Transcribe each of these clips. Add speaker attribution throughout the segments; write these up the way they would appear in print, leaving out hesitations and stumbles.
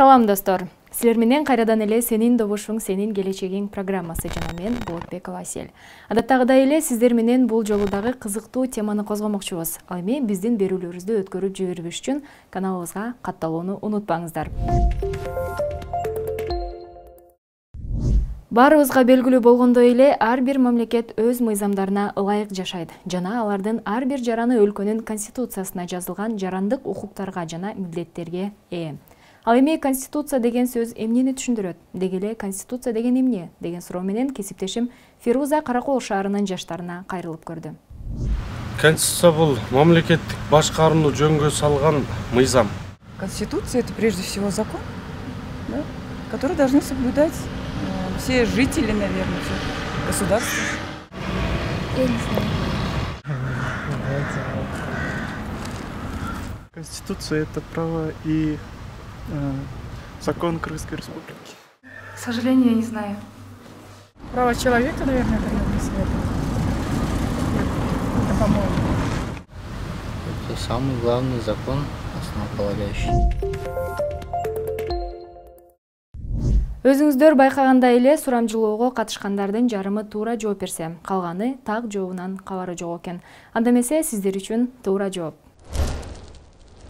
Speaker 1: Салам достор. Силер менен кайрадан эле сенин добушуң, сенин келечегиң программасы жана мен Болотбекова Асель. Адаттагыдай эле сиздер менен бул жолу дагы кызыктуу теманы козгомокчубуз. Ал эми биздин берүүлөрүбүздү өткөрүп жибербеш үчүн каналыбызга катталууну унутпаңыздар. Баарыбызга белгилүү болгондой эле ар бир мамлекет өз мыйзамдарына ылайык жашайт жана алардын ар бир жараны өлкөнүн конституциясына жазылган жарандык укуктарга жана милдеттерге ээ. Ал эми конституция деген сөз эмнени түшүндүрөт? Деги эле конституция деген эмне? Деген суроо менен кесиптешим Фируза Каракол шаарынын жаштарына кайрылып көрдү.
Speaker 2: Конституция бул мамлекеттик башкарууну жөнгө салган мыйзам.
Speaker 3: Конституция — это прежде всего закон, да, который должны соблюдать все жители, наверное, все государства.
Speaker 4: Я не знаю.
Speaker 5: Конституция — это право и закон Крымской республики.
Speaker 4: К сожалению, я не знаю.
Speaker 6: Право человека, наверное, это свет. Это, по-моему.
Speaker 7: Это самый главный закон, основополагающий.
Speaker 1: Өзүңүздөр байкагандай эле сурамжылоого катышкандардын жарымы туура жооп берсе, калганы так жообунан кабары жок экен. Анда эмесе сиздер үчүн туура жооп.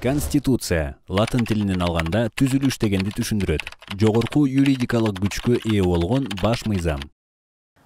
Speaker 8: Конституция латын тилинен алганда түзүлүш дегенди түшүндүрөт. Жогорку юридикалык күчкө ээ болгон баш мыйзам.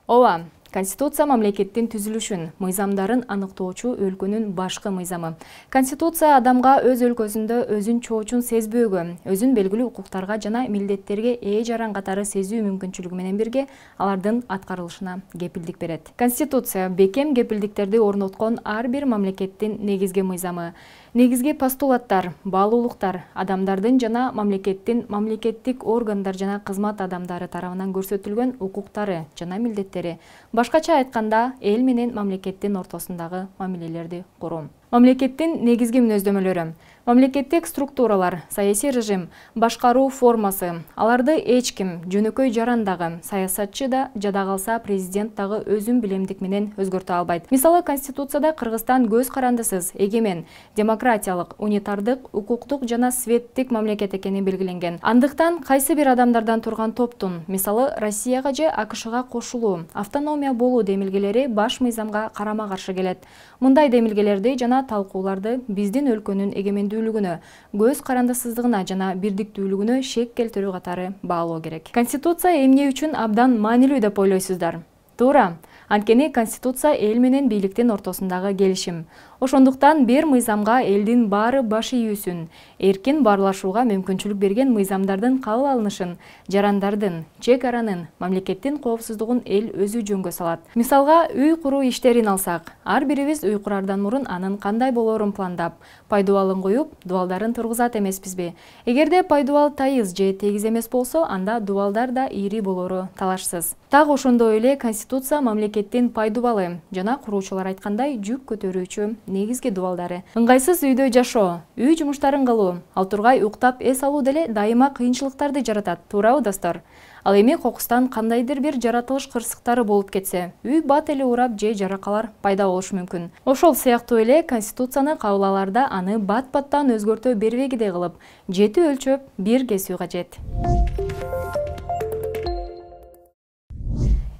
Speaker 1: Ооба, Конституция мамлекеттин түзүлүшүн, мыйзамдарын аныктоочу өлкөнүн башкы мыйзамы. Конституция адамга өз өлкөсүндө өзүн чоочун сезбөөгө, өзүн белгилүү укуктарга жана милдеттерге ээ жаран катары сезүү мүмкүнчүлүгү менен бирге алардын аткарылышына кепилдик берет. Конституция бекем кепилдиктерди орноткон ар бир мамлекеттин негизги мыйзамы. Негизги постулаттар, баалуулуктар, адамдардын жана мамлекеттин мамлекеттик органдар жана кызмат адамдары тарабынан көрсөтүлгөн укуктары жана милдеттери. Башкача айтканда, эл менен мамлекеттин ортосундагы мамилелерди куруу. Мамлекеттин негизги мүнөздөмөлөрү. Мамлекеттик структуралар, саясий режим, башкаруу формасы. Аларды эч ким, жөнөкөй жаран дагы, саясатчы да, жада калса президент дагы өзүн билемдик менен өзгөртө албайт. Мисалы, Конституцияда Кыргызстан көз карандысыз, эгемен, демократиялык, унитардык, укуктук жана светтик мамлекет экени белгиленген. Андыктан кайсы бир адамдардан турган топтун, мисалы, Россияга же АКШга кошулуу, автономия болуу демилгелери баш мыйзамга карама-каршы келет. Мындай демилгелерди жана талкууларды биздин өлкөнүн эгемендүүлүгүнө, көз карандысыздыгына жана бирдиктүүлүгүнө шек келтирүү катары баалоо керек. Конституция эмне үчүн абдан маанилүү деп ойлойсуздар? Туура. Анткени Конституция эл менен бийликтин ортосундагы келишим. Ошондуктан бир мыйзамга элдин баары баш ийүүсүн, эркин баарлашууга мүмкүнчүлүк берген мыйзамдардын кабыл алынышын, жарандардын, чек аранын, мамлекеттин коопсуздугун эл өзү жөнгө салат. Мисалга, үй куруу иштерин алсак, ар бирибиз үй курардан мурун анын кандай болоорун пландап, пайдубалын коюп, дубалдарын тургузат эмеспизби? Эгерде пайдубал тайыз же тегиз эмес болсо, анда дубалдар да ири болору талашсыз. Так ошондой эле Конституция мамлекеттин пайдубалы жана куруучулар айткандай жүк көтөрүүчү негизги дубалдары. Ыңгайсыз үйдө жашоо, үй жумуштарын кылуу, ал тургай уктап эс алуу деле дайыма кыйынчылыктарды жаратат, туурабы достор? Ал эми кокустан кандайдыр бир жаратылыш кырсыктары болуп кетсе, үй бат эле урап же жаракалар пайда болушу мүмкүн. Ошол сыяктуу эле Конституцияны кабыл алаарда аны бат-баттан өзгөртө бербегидей кылып, жети өлчөп бир кесүү кажет.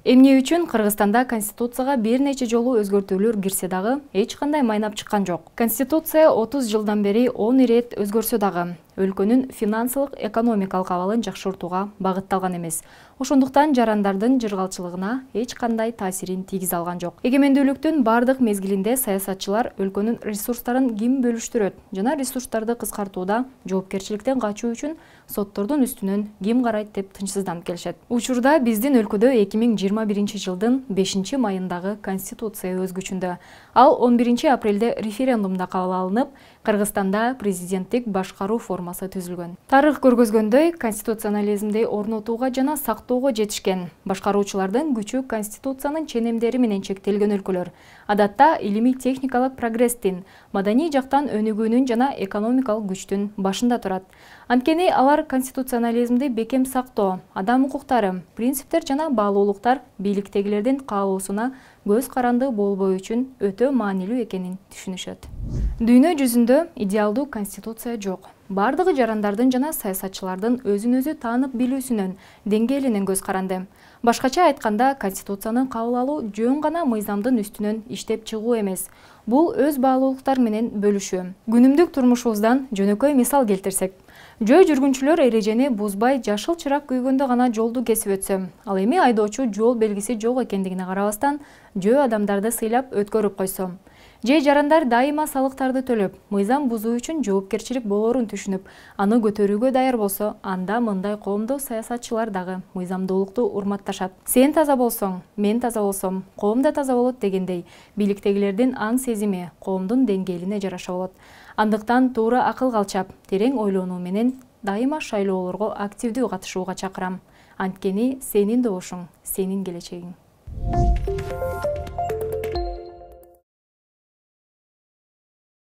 Speaker 1: Эмне үчүн Кыргызстанда Конституцияга бир нече жолу өзгөртүүлөр кирсе дагы эч кандай майнап чыккан жок. Конституция 30 жылдан бери 10 ирет өзгөрсө дагы өлкөнүн финансылык экономикалык абалын жакшыртууга багытталган эмес. Ошондуктан жарандардын жыргалчылыгына эч кандай таасирин тийгизе алган жок. Эгемендүүлүктүн бардык мезгилинде саясатчылар өлкөнүн ресурстарын ким бөлүштүрөт жана ресурстарды кыскартууда жоопкерчиликтен качуу үчүн соттордун үстүнөн ким карайт деп тынчсызданып келишет. Учурда биздин өлкөдө 2021 жылдын 5 майындагы Конституция өз күчүндө. Ал 11 апрелде референдумда кабыл алынып, Кыргызстанда президенттик башкаруу формасы түзүлгөн. Тарых көргөзгөндөй, конституционализмди орнотууга жана сактоого жетишкен башкаруучулардын күчү Конституциянын ченемдери менен чектелген өлкөлөр. Адатта илимий техникалык прогресстин, маданий жактан өнүгүүнүн жана экономикалык күчтүн башында турат. Анткени алар конституционализмди бекем сактоо, адам укуктары, принциптер жана баалуулуктар бийликтегилердин каалоосуна көз каранды болбоо үчүн өтө маанилүү экенин түшүнүшөт. Дүйнө жүзүндө идеалдуу конституция жок. Бардыгы жарандардын жана саясатчылардын өзүн өзү таанып билүүсүнүн деңгээлинен көз каранды. Башкача айтканда, Конституцияны кабыл алуу жөн гана мыйзамдын үстүнөн иштеп чыгуу эмес. Бул өз баалуулуктар менен бөлүшүү. Күнүмдүк турмушубуздан жөнөкөй мисал келтирсек, жөө жүргүнчүлөр эрежени бузбай жашыл чырак күйгөндө гана жолду кесип өтсө, ал эми айдоочу жол белгиси жок экендигине карабастан жөө адамдарды сыйлап өткөрүп койсо, же жарандар дайыма салыктарды төлөп, мыйзам бузуу үчүн жоопкерчилик болоорун түшүнүп, аны көтөрүүгө даяр болсо, анда мындай коомдо саясатчылар дагы мыйзамдуулукту урматташат. Сен таза болсоң, мен таза болсом, коом да таза болот дегендей, бийликтегилердин аң сезими коомдун деңгээлине жараша болот. Андыктан туура акыл калчап, терең ойлонуу менен дайыма шайлоолорго активдүү катышууга чакырам. Анткени сенин добушуң, сенин келечегиң.